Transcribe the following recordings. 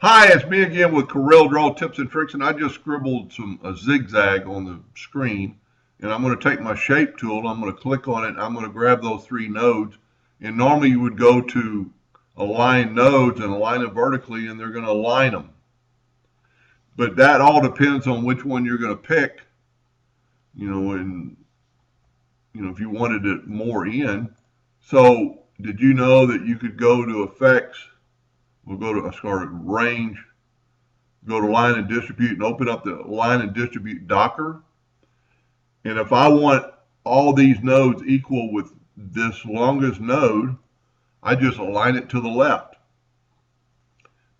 Hi, it's me again with Corel Draw Tips and Tricks, and I just scribbled a zigzag on the screen, and I'm going to take my shape tool, I'm going to click on it, and I'm going to grab those three nodes, and normally you would go to align nodes and align them vertically, and they're going to align them. But that all depends on which one you're going to pick, and if you wanted it more in. So did you know that you could go to Effects? We'll go to Range, go to Line and Distribute, and open up the Line and Distribute Docker. And if I want all these nodes equal with this longest node, I just align it to the left.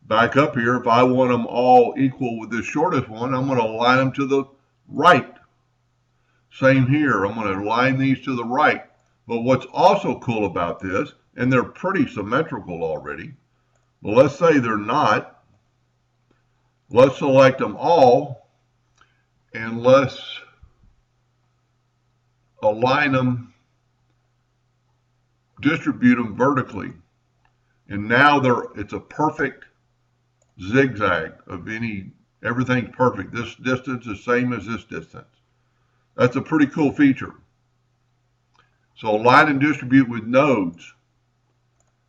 Back up here, if I want them all equal with this shortest one, I'm going to align them to the right. Same here, I'm going to align these to the right. But what's also cool about this, and they're pretty symmetrical already, but let's say they're not. Let's select them all, and let's align them, distribute them vertically. And now it's a perfect zigzag of everything's perfect. This distance is the same as this distance. That's a pretty cool feature. So align and distribute with nodes.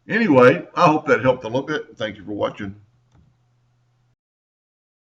Anyway, I hope that helped a little bit. Thank you for watching.